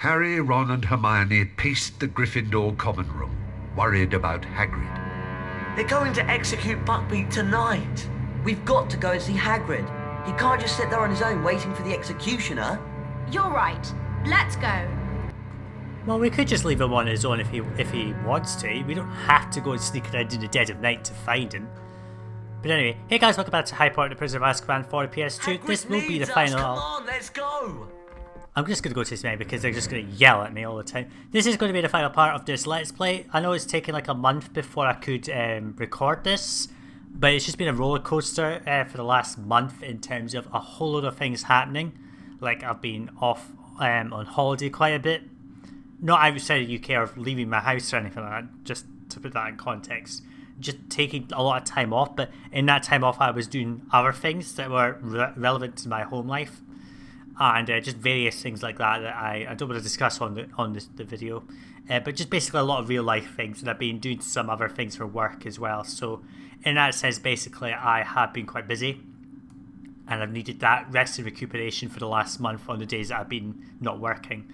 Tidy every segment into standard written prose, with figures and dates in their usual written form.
Harry, Ron and Hermione paced the Gryffindor common room, worried about Hagrid. They're going to execute Buckbeak tonight. We've got to go and see Hagrid. He can't just sit there on his own waiting for the executioner. You're right. Let's go. Well, we could just leave him on his own if he wants to. We don't have to go and sneak around in the dead of night to find him. But anyway, hey guys, welcome back to High Point, the Prisoner of Azkaban for the PS2. Hagrid This will be the needs us. final. Come on, let's go. I'm just going to go to this menu because they're just going to yell at me all the time. This is going to be the final part of this Let's Play. I know it's taken like a month before I could record this, but it's just been a roller coaster for the last month in terms of a whole lot of things happening. Like I've been off on holiday quite a bit. Not outside the UK or leaving my house or anything like that, just to put that in context. Just taking a lot of time off, but in that time off I was doing other things that were relevant to my home life. And just various things like that that I don't want to discuss on the video, but just basically a lot of real life things, and I've been doing some other things for work as well. So in that sense, basically I have been quite busy, and I've needed that rest and recuperation for the last month on the days that I've been not working.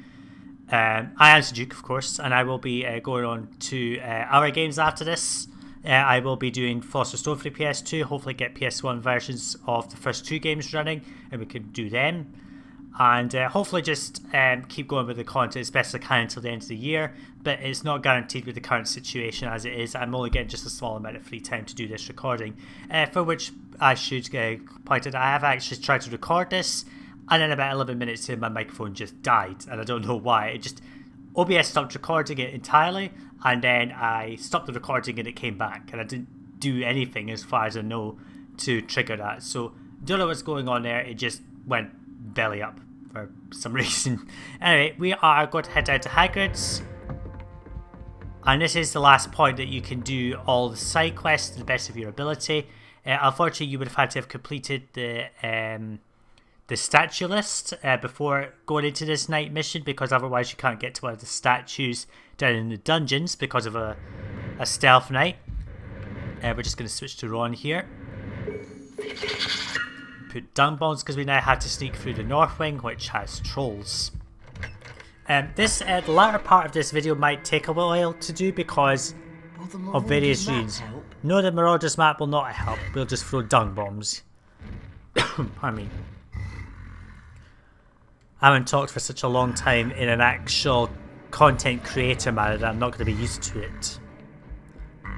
I am Sajuuk, of course, and I will be going on to other games after this. I will be doing Philosopher's Stone for the PS2, hopefully get PS1 versions of the first two games running, and we can do them. And hopefully just keep going with the content as best as I can until the end of the year, but it's not guaranteed with the current situation as it is. I'm only getting just a small amount of free time to do this recording, for which I should point out I have actually tried to record this, and then about 11 minutes in my microphone just died, and I don't know why. OBS stopped recording it entirely, and then I stopped the recording and it came back, and I didn't do anything as far as I know to trigger that. So don't know what's going on there. It just went belly up for some reason. Anyway, we are going to head down to Hagrid's, and this is the last point that you can do all the side quests to the best of your ability. Unfortunately, you would have had to have completed the statue list before going into this night mission, because otherwise you can't get to one of the statues down in the dungeons because of a stealth night. We're just going to switch to Ron here. Put dung bombs because we now have to sneak through the north wing, which has trolls. The latter part of this video might take a while to do because of various reasons. No, the Marauders map will not help. We'll just throw dung bombs. Pardon me. I haven't talked for such a long time in an actual content creator manner that I'm not going to be used to it.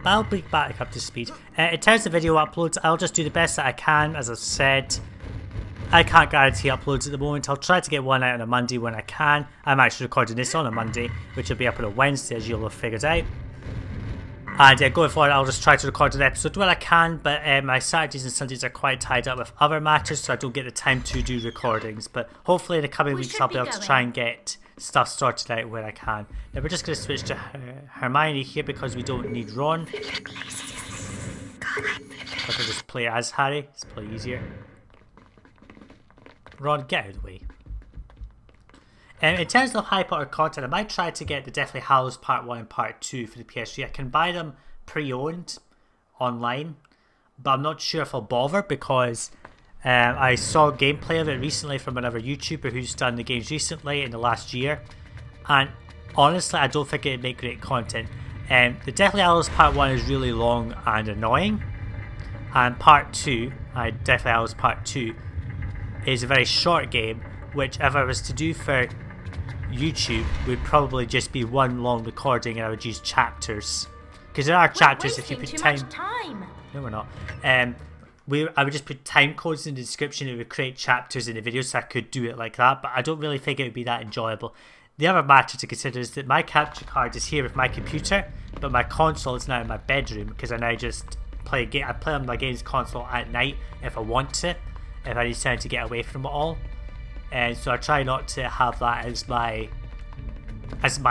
But I'll be back up to speed. In terms of video uploads, I'll just do the best that I can. As I've said, I can't guarantee uploads at the moment. I'll try to get one out on a Monday when I can. I'm actually recording this on a Monday, which will be up on a Wednesday, as you'll have figured out. And going forward, I'll just try to record an episode when I can, but my Saturdays and Sundays are quite tied up with other matters, so I don't get the time to do recordings. But hopefully in the coming weeks I'll be able to try and get stuff sorted out where I can. Now we're just going to switch to Hermione here because we don't need Ron. I can just play as Harry, it's probably easier. Ron, get out of the way. In terms of Harry Potter content, I might try to get the Deathly Hallows Part 1 and Part 2 for the PS3. I can buy them pre-owned online, but I'm not sure if I'll bother because I saw gameplay of it recently from another YouTuber who's done the games recently in the last year, and honestly I don't think it'd make great content. The Deathly Hallows Part 1 is really long and annoying, and Part 2, Deathly Hallows Part 2, is a very short game, which if I was to do for YouTube would probably just be one long recording, and I would use chapters because there are chapters if you put time. No, we're not. I would just put time codes in the description. It would create chapters in the video, so I could do it like that, but I don't really think it would be that enjoyable. The other matter to consider is that my capture card is here with my computer, but my console is now in my bedroom because I now just play a game. I play on my games console at night if I want to, if I need time to get away from it all. And so I try not to have that as my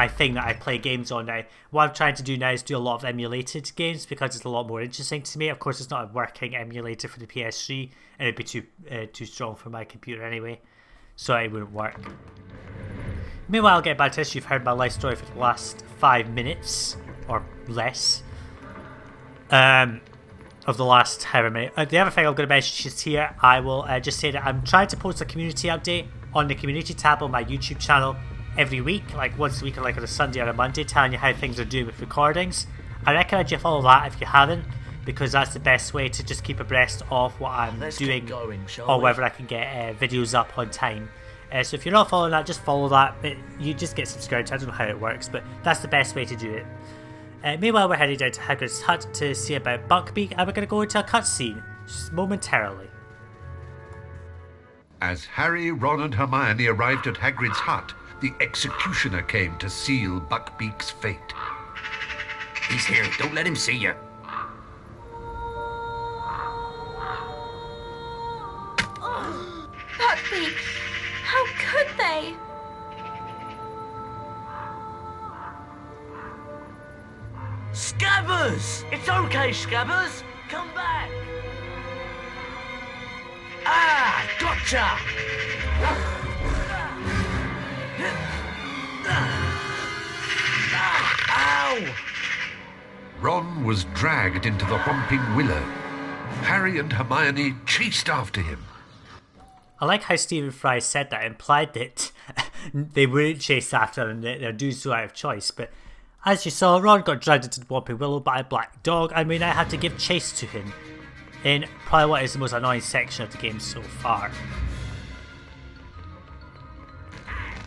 thing that I play games on now. What I'm trying to do now is do a lot of emulated games because it's a lot more interesting to me. Of course, it's not a working emulator for the PS3, and it'd be too strong for my computer anyway, so it wouldn't work. Meanwhile, I'll get back to this. You've heard my life story for the last 5 minutes or less. Of the last however many. The other thing I'm going to mention just here, I will just say that I'm trying to post a community update on the community tab on my YouTube channel every week, like once a week, or like on a Sunday or a Monday, telling you how things are doing with recordings. I recommend you follow that if you haven't, because that's the best way to just keep abreast of what I'm doing, or whether I can get videos up on time. So if you're not following that, just follow that. You just get subscribed. I don't know how it works, but that's the best way to do it. Meanwhile, we're heading down to Hagrid's hut to see about Buckbeak, and we're going to go into a cutscene just momentarily. As Harry, Ron and Hermione arrived at Hagrid's hut, the executioner came to seal Buckbeak's fate. He's here. Don't let him see you. Buckbeak! How could they? Scabbers! It's okay, Scabbers! Come back! Ah! Gotcha! Ow! Ron was dragged into the Whomping Willow. Harry and Hermione chased after him. I like how Stephen Fry said that, implied that they wouldn't chase after him, they're doing so out of choice. But as you saw, Ron got dragged into the Whomping Willow by a black dog, and we now have to give chase to him in probably what is the most annoying section of the game so far.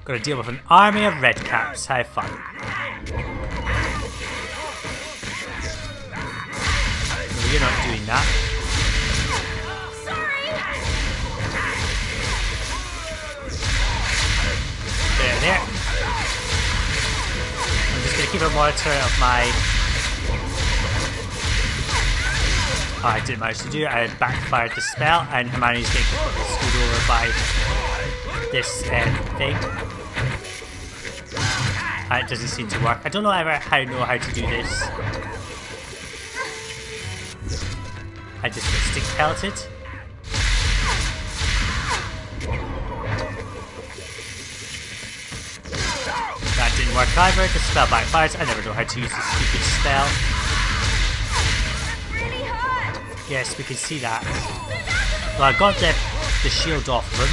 Got to deal with an army of redcaps. Have fun. No, you're not doing that. There. I'm just going to keep a monitor of my... Oh, I didn't manage to do it. I had backfired the spell, and Hermione's getting completely screwed over by this thing. And it doesn't seem to work. I don't know ever how to do this. I just get stick pelted. That didn't work either. The spell backfires. I never know how to use this stupid spell. Really hurt! Yes, we can see that. Well, I got the shield off of him.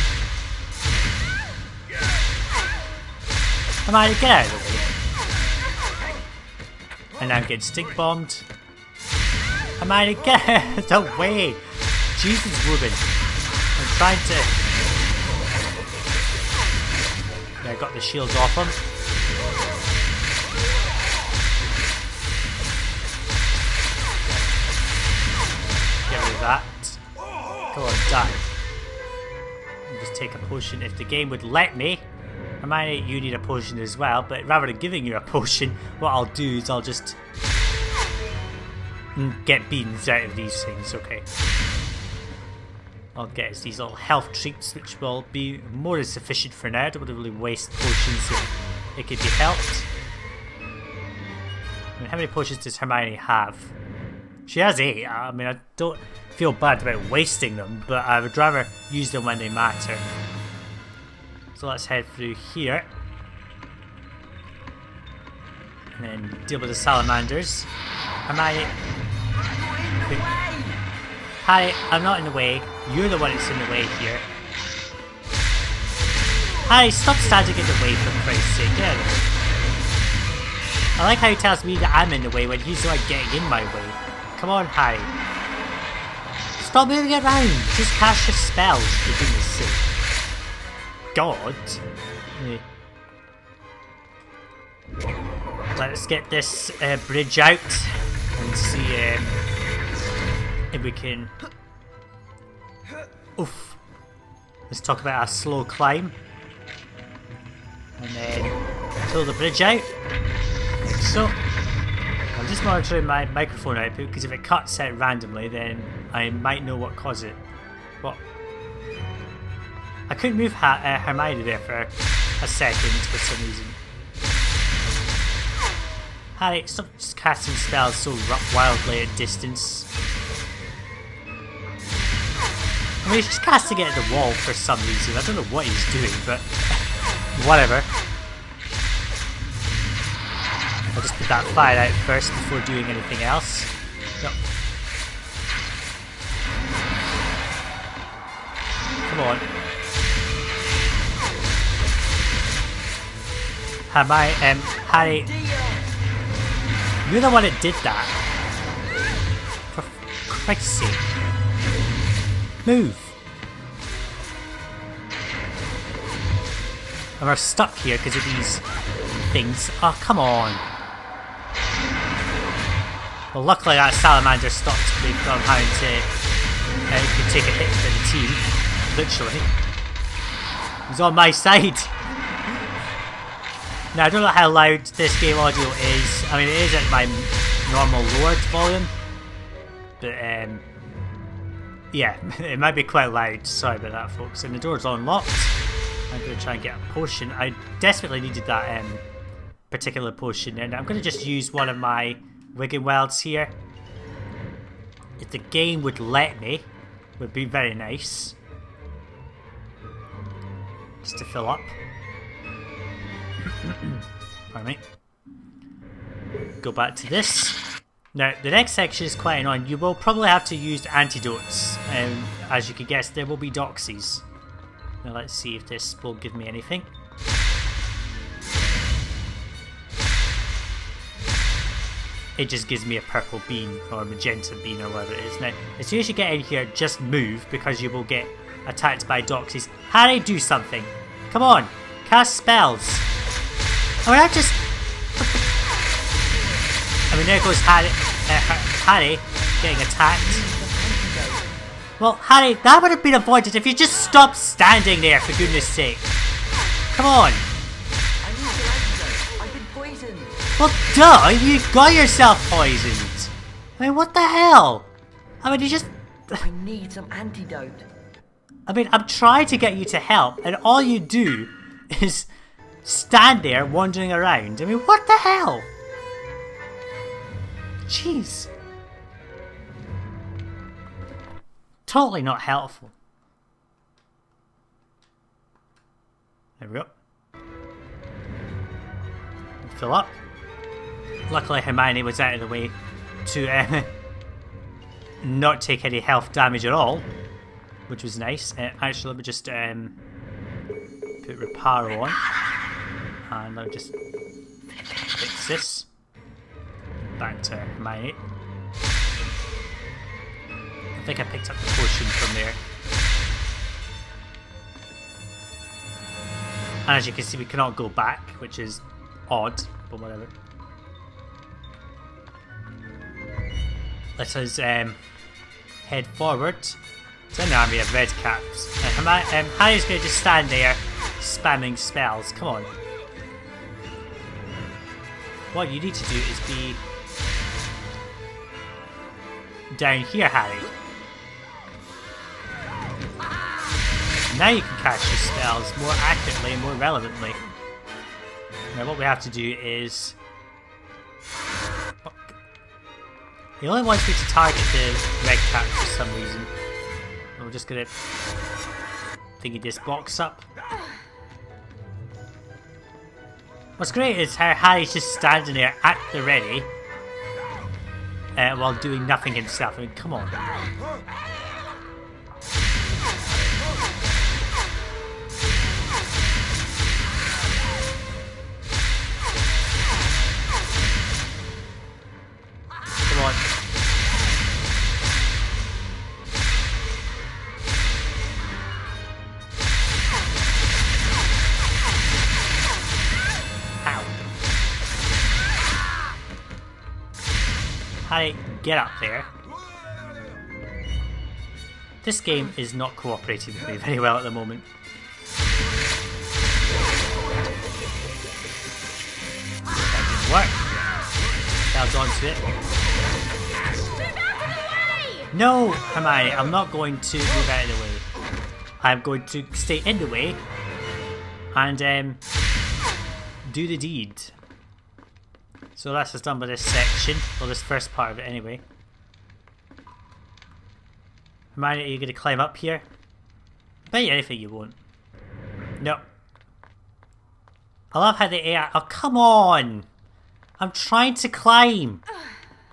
Hermione, get out of the way. And I'm getting stink bombed. Hermione, get out of the way. Jesus, woman. I'm trying to... Yeah, I got the shield off him. Get rid of that. Go on, die. I'll just take a potion if the game would let me. Hermione, you need a potion as well, but rather than giving you a potion, what I'll do is I'll just get beans out of these things, okay. I'll get us these little health treats, which will be more than sufficient for now. I don't want to really waste potions if it could be helped. I mean, how many potions does Hermione have? She has 8. I mean, I don't feel bad about wasting them, but I would rather use them when they matter. So let's head through here. And then deal with the salamanders. Hermione. Harry, I'm not in the way. You're the one that's in the way here. Harry, stop standing in the way for Christ's sake. Get out of here. I like how he tells me that I'm in the way when he's the one getting in my way. Come on, Harry. Stop moving around. Just cast your spells, for goodness sake. God. Let's get this bridge out and see if we can... Oof. Let's talk about our slow climb. And then pull the bridge out. Like so. I'm just monitoring my microphone output because if it cuts out randomly then I might know what caused it. What? I couldn't move Hermione there for a second for some reason. Harry, stop just casting spells so wildly at distance. I mean, he's just casting it at the wall for some reason. I don't know what he's doing, but whatever. I'll just put that fire out first before doing anything else. No. Come on. Harry, you're the one that did that. For Christ's sake. Move. And we're stuck here because of these things. Oh, come on. Well, luckily that salamander stopped me from having to take a hit for the team. Literally. He's on my side. Now, I don't know how loud this game audio is. I mean, it is at my normal lowered volume. But, yeah, it might be quite loud. Sorry about that, folks. And the door's unlocked. I'm going to try and get a potion. I desperately needed that particular potion. And I'm going to just use one of my Wigan Welds here. If the game would let me, would be very nice. Just to fill up. Pardon me. Go back to this. Now, the next section is quite annoying. You will probably have to use antidotes. As you can guess, there will be doxies. Now, let's see if this will give me anything. It just gives me a purple bean or a magenta bean or whatever it is. Now, as soon as you get in here, just move because you will get attacked by doxies. Harry, do something. Come on, cast spells. I mean, there goes Harry getting attacked. Well, Harry, that would have been avoided if you just stopped standing there, for goodness sake. Come on. I need an antidote. I've been poisoned. Well, duh, you got yourself poisoned. I mean, what the hell? I mean, you just... I need some antidote. I mean, I'm trying to get you to help, and all you do is stand there wandering around. I mean, what the hell? Jeez. Totally not helpful. There we go. Fill up. Luckily Hermione was out of the way to not take any health damage at all, which was nice. Actually, let me just put Reparo on, and I'll just fix this. Back to Hermione. I think I picked up the potion from there. And as you can see, we cannot go back, which is odd, but whatever. Let us head forward to an army of red caps. Harry's going to just stand there spamming spells. Come on. What you need to do is be down here, Harry. Now you can cast your spells more accurately and more relevantly. Now what we have to do is... He only wants me to target the red cap for some reason. And we're just gonna thingy this box up. What's great is how Harry's just standing there at the ready while doing nothing himself. I mean, come on. Come on. Ow. Harry, get up there. This game is not cooperating with me very well at the moment. That didn't work. Held onto it. No, Hermione, I'm not going to move out of the way. I'm going to stay in the way and do the deed. So that's just done by this section, well, this first part of it anyway. Hermione, are you going to climb up here? I bet you anything you won't. No. I love how the AI... Oh, come on! I'm trying to climb!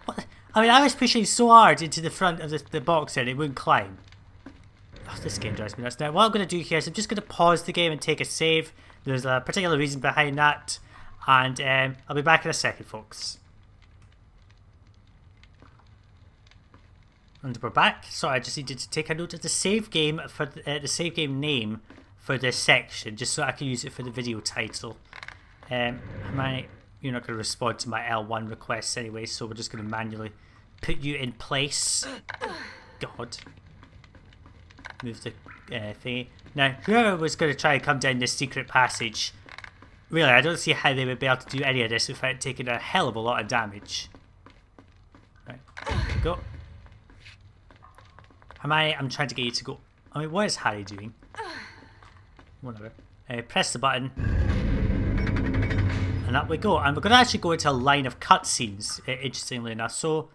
What? I mean, I was pushing so hard into the front of the box and it wouldn't climb. Oh, this game drives me nuts. Now, what I'm going to do here is I'm just going to pause the game and take a save. There's a particular reason behind that. And I'll be back in a second, folks. And we're back. Sorry, I just needed to take a note of the save game for the save game name for this section, just so I can use it for the video title. You're not going to respond to my L1 requests anyway, so we're just going to manually put you in place. God. Move the thingy. Now, whoever was going to try and come down this secret passage, really, I don't see how they would be able to do any of this without taking a hell of a lot of damage. Right, there we go. I'm trying to get you to go. I mean, what is Harry doing? Whatever. Press the button. And up we go. And we're going to actually go into a line of cutscenes, interestingly enough. So,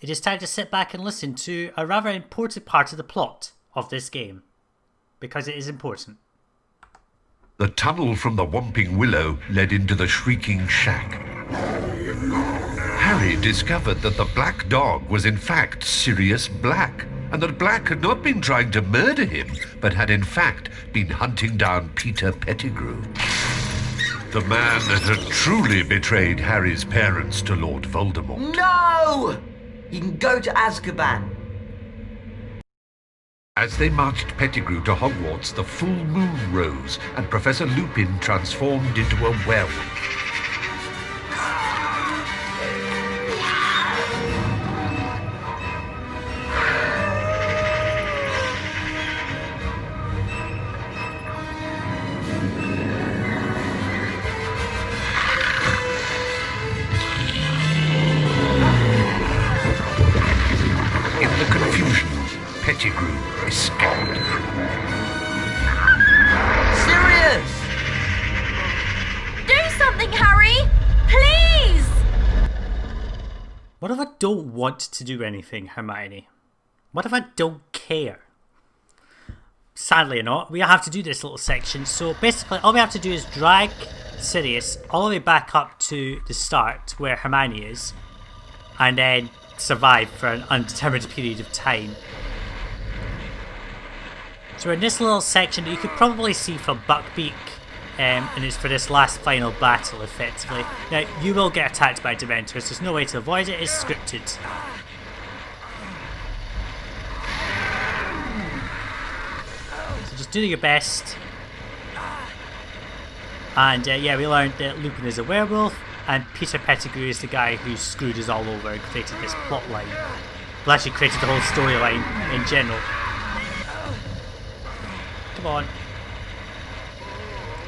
it is time to sit back and listen to a rather important part of the plot of this game. Because it is important. The tunnel from the Whomping Willow led into the Shrieking Shack. Harry discovered that the black dog was in fact Sirius Black, and that Black had not been trying to murder him, but had in fact been hunting down Peter Pettigrew. The man that had truly betrayed Harry's parents to Lord Voldemort. No! You can go to Azkaban. As they marched Pettigrew to Hogwarts, the full moon rose, and Professor Lupin transformed into a werewolf. In the confusion, Pettigrew escaped. Sirius! Do something, Harry! Please! What if I don't want to do anything, Hermione? What if I don't care? Sadly not, we have to do this little section. So basically, all we have to do is drag Sirius all the way back up to the start where Hermione is, and then survive for an undetermined period of time. So we're in this little section that you could probably see from Buckbeak, and it's for this last final battle, effectively. Now, you will get attacked by Dementors, there's no way to avoid it, it's scripted. So just do your best. And yeah, we learned that Lupin is a werewolf, and Peter Pettigrew is the guy who screwed us all over and created this plot line. Well, actually created the whole storyline in general. Come on.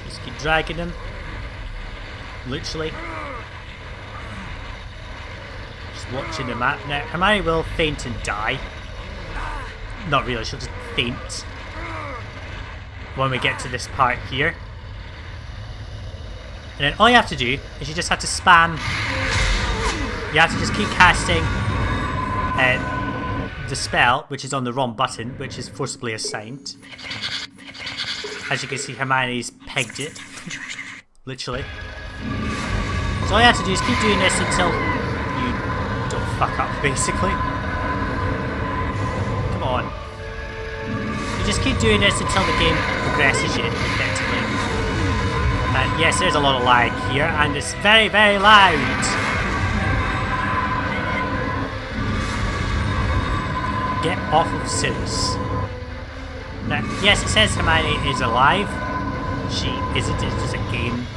Just keep dragging him. Literally. Just watching the map. Now, Hermione will faint and die. Not really, she'll just faint when we get to this part here. And then all you have to do is you just have to spam. You have to just keep casting the spell, which is on the wrong button, which is forcibly assigned. As you can see, Hermione's pegged it. Literally. So all you have to do is keep doing this until you don't fuck up, basically. Come on. You just keep doing this until the game progresses you, effectively. And yes, there's a lot of lag here, and it's very, very loud. Get off of Sirius. Now, yes, it says Hermione is alive. She isn't, it's just a game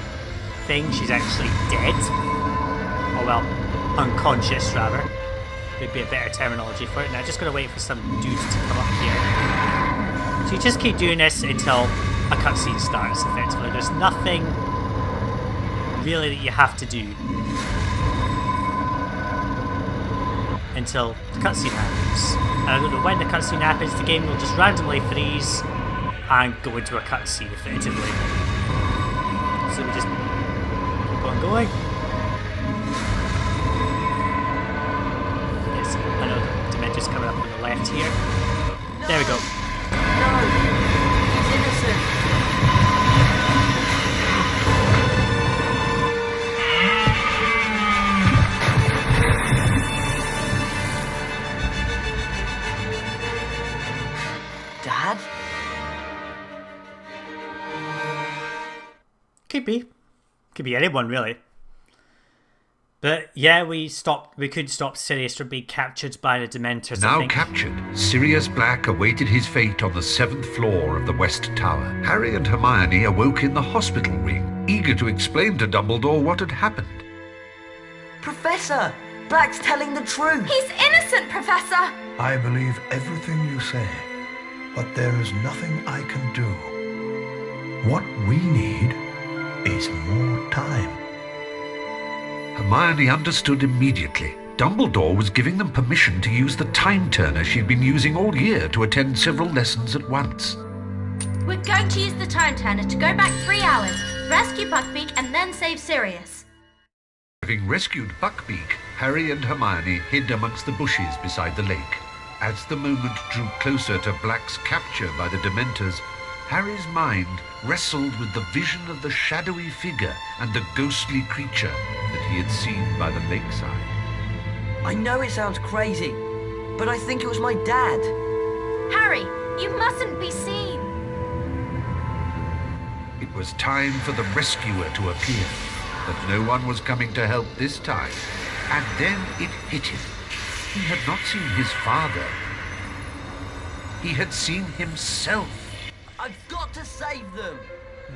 thing. She's actually dead. Or well, unconscious rather. Would be a better terminology for it. Now, just gotta wait for some dudes to come up here. So you just keep doing this until a cutscene starts, effectively. There's nothing really that you have to do until the cutscene happens. And I don't know when the cutscene happens, the game will just randomly freeze and go into a cutscene, effectively. So we just keep on going. Yes, I know the Dementor's coming up on the left here. There we go. No! He's innocent! Dad? Could be. Could be anyone, really. But yeah, we could stop Sirius from being captured by the Dementors. Now captured, Sirius Black awaited his fate on the 7th floor of the West Tower. Harry and Hermione awoke in the hospital wing, eager to explain to Dumbledore what had happened. Professor! Black's telling the truth! He's innocent, Professor! I believe everything you say, but there is nothing I can do. What we need is more time. Hermione understood immediately. Dumbledore was giving them permission to use the time turner she'd been using all year to attend several lessons at once. We're going to use the time turner to go back 3 hours, rescue Buckbeak, and then save Sirius. Having rescued Buckbeak, Harry and Hermione hid amongst the bushes beside the lake. As the moment drew closer to Black's capture by the Dementors, Harry's mind wrestled with the vision of the shadowy figure and the ghostly creature that he had seen by the lakeside. I know it sounds crazy, but I think it was my dad. Harry, you mustn't be seen. It was time for the rescuer to appear, but no one was coming to help this time. And then it hit him. He had not seen his father. He had seen himself. I've got to save them!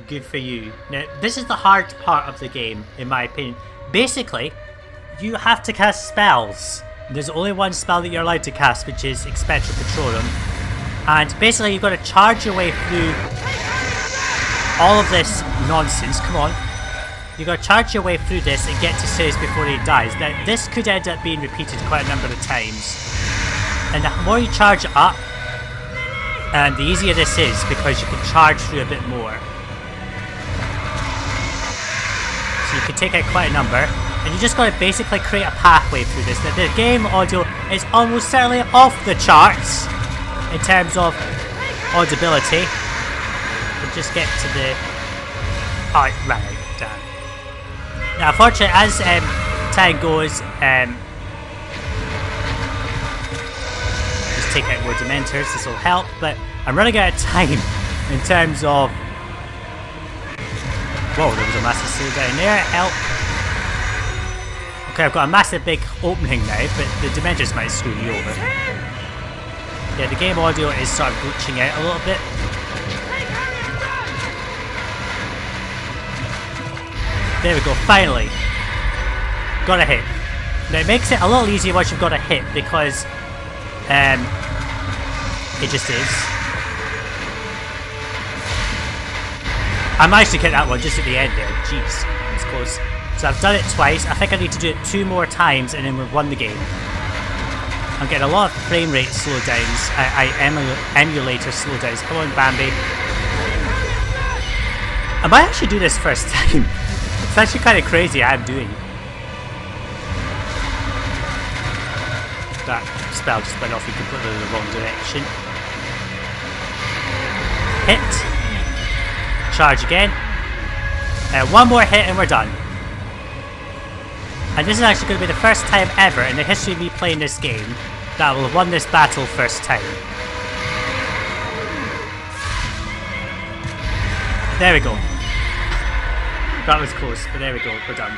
Good for you. Now, this is the hard part of the game, in my opinion. Basically, you have to cast spells. There's only one spell that you're allowed to cast, which is Expecto Patronum. And basically, you've got to charge your way through all of this nonsense. Come on. You've got to charge your way through this and get to Sirius before he dies. Now, this could end up being repeated quite a number of times. And the more you charge it up, and the easier this is, because you can charge through a bit more. So you can take out quite a number, and you just got to basically create a pathway through this. The game audio is almost certainly off the charts in terms of audibility. We'll just get to the... Oh, right, damn. Now, unfortunately, as time goes, take out more Dementors, this will help, but I'm running out of time in terms of... Whoa, there was a massive seal down there, help. Okay, I've got a massive big opening now, but the Dementors might screw me over. Yeah, the game audio is sort of glitching out a little bit. There we go, finally. Got a hit. Now it makes it a little easier once you've got a hit, because it just is. I managed to get that one just at the end there. Jeez, it's close. So I've done it twice. I think I need to do it 2 more times and then we've won the game. I'm getting a lot of frame rate slowdowns. Emulator slowdowns. Come on, Bambi. I might actually do this first time. It's actually kind of crazy how I'm doing. That spell just went off in completely the wrong direction. Hit. Charge again. One more hit and we're done. And this is actually going to be the first time ever in the history of me playing this game that I will have won this battle first time. There we go. That was close, but there we go, we're done.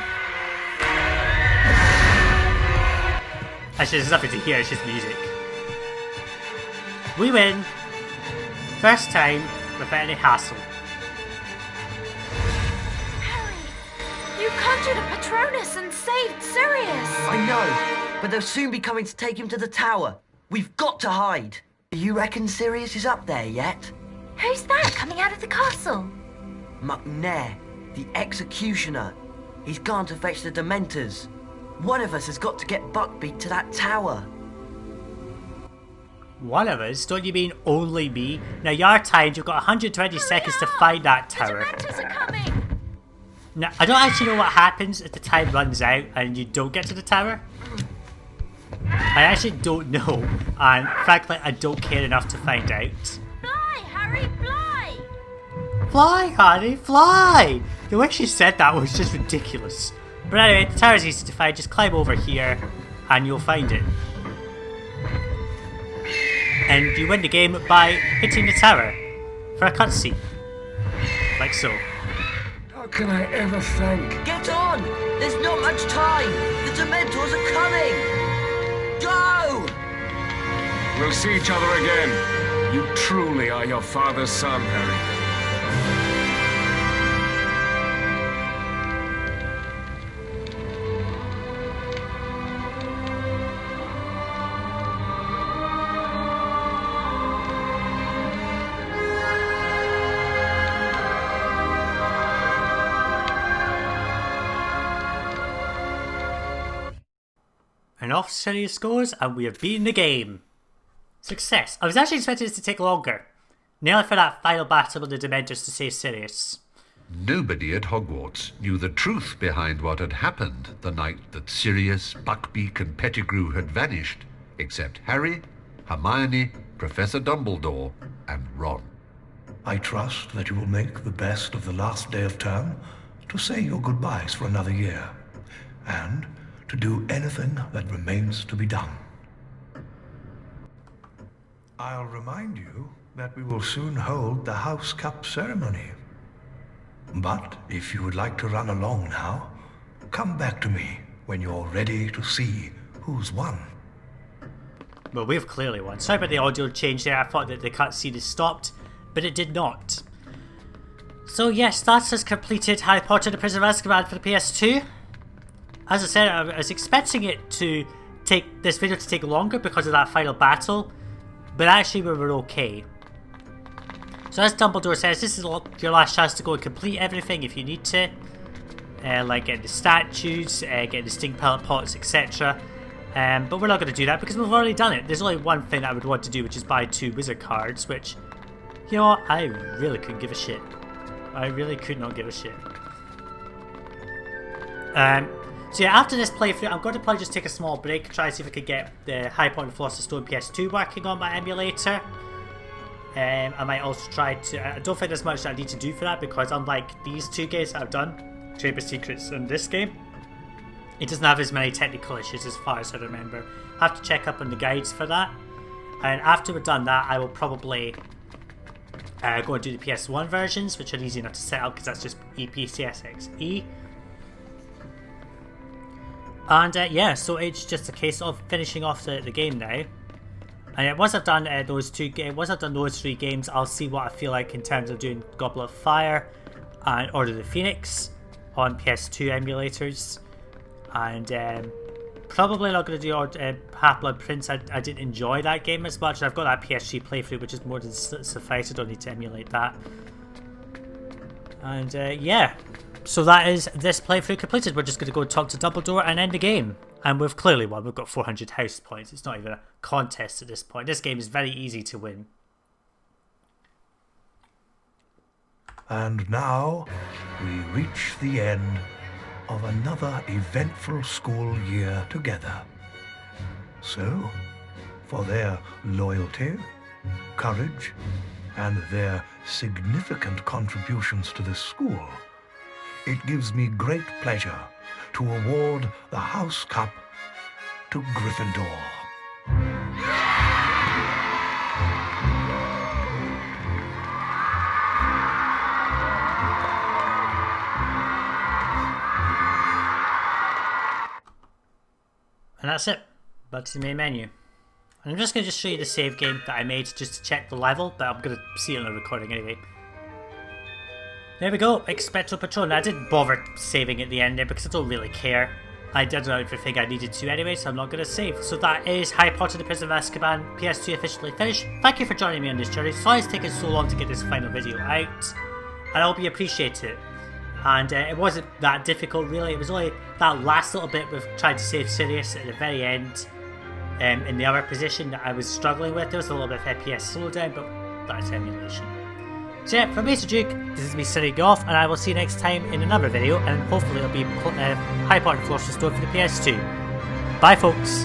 Actually, there's nothing to hear, it's just music. We win. First time without any hassle. Harry, you conjured a Patronus and saved Sirius. I know, but they'll soon be coming to take him to the tower. We've got to hide. Do you reckon Sirius is up there yet? Who's that coming out of the castle? McNair, the executioner. He's gone to fetch the Dementors. One of us has got to get Buckbeak to that tower. One of us? Don't you mean only me? Now you're timed, you've got 120 seconds to find that tower. The Dementors are coming. Now, I don't actually know what happens if the time runs out and you don't get to the tower. I actually don't know, and frankly I don't care enough to find out. Fly, Harry, fly! Fly, honey, fly! The way she said that was just ridiculous. But anyway, the tower's easy to find, just climb over here and you'll find it. And you win the game by hitting the tower for a cutscene. Like so. Dark can I ever thank? Get on! There's not much time! The Dementors are coming! Go! We'll see each other again. You truly are your father's son, Harry. And off Sirius goes, and we have beaten the game. Success. I was actually expecting this to take longer. Nearly for that final battle with the Dementors to save Sirius. Nobody at Hogwarts knew the truth behind what had happened the night that Sirius, Buckbeak and Pettigrew had vanished, except Harry, Hermione, Professor Dumbledore and Ron. I trust that you will make the best of the last day of term to say your goodbyes for another year, and to do anything that remains to be done. I'll remind you that we will soon hold the House Cup ceremony. But if you would like to run along now, come back to me when you're ready to see who's won. Well, we've clearly won. Sorry about the audio change there. I thought that the cutscene had stopped, but it did not. So yes, that has completed Harry Potter and the Prisoner of Azkaban for the PS2. As I said, I was expecting it to take this video to take longer because of that final battle, but actually we were okay. So as Dumbledore says, this is your last chance to go and complete everything if you need to, like getting the statues, getting the sting pellet pots, etc. But we're not going to do that because we've already done it. There's only one thing that I would want to do, which is buy 2 wizard cards, which, you know what, I really couldn't give a shit. I really could not give a shit. So yeah, after this playthrough, I'm going to probably just take a small break, try to see if I could get the Harry Potter and the Philosopher's Stone PS2 working on my emulator. I might also try to... I don't think there's much that I need to do for that, because unlike these 2 games that I've done, Chamber Secrets and this game, it doesn't have as many technical issues as far as I remember. I have to check up on the guides for that. And after we've done that, I will probably go and do the PS1 versions, which are easy enough to set up because that's just EPCSXE. And yeah, so it's just a case of finishing off the game now. And once I've done those 3 games, I'll see what I feel like in terms of doing Goblet of Fire and Order of the Phoenix on PS2 emulators. And probably not going to do Half-Blood Prince. I didn't enjoy that game as much. I've got that PS3 playthrough, which is more than suffice. I don't need to emulate that. And yeah. So that is this playthrough completed. We're just going to go and talk to Dumbledore and end the game. And we've clearly won. We've got 400 house points. It's not even a contest at this point. This game is very easy to win. And now we reach the end of another eventful school year together. So, for their loyalty, courage, and their significant contributions to this school, it gives me great pleasure to award the House Cup to Gryffindor. And that's it. Back to the main menu. And I'm just going to show you the save game that I made just to check the level, but I'm going to see it on the recording anyway. There we go, Expecto Patronum. I didn't bother saving at the end there because I don't really care. I did everything I needed to anyway, so I'm not going to save. So that is Harry Potter and the Prisoner of Azkaban PS2 officially finished. Thank you for joining me on this journey. Sorry it's taken so long to get this final video out, and I hope you appreciate it. And it wasn't that difficult really. It was only that last little bit with trying to save Sirius at the very end in the other position that I was struggling with. There was a little bit of FPS slowdown, but that's emulation. So yeah, from me, Sajuuk, this is me signing off, and I will see you next time in another video, and hopefully it'll be Harry Potter and the Philosopher's Stone for the PS2. Bye folks!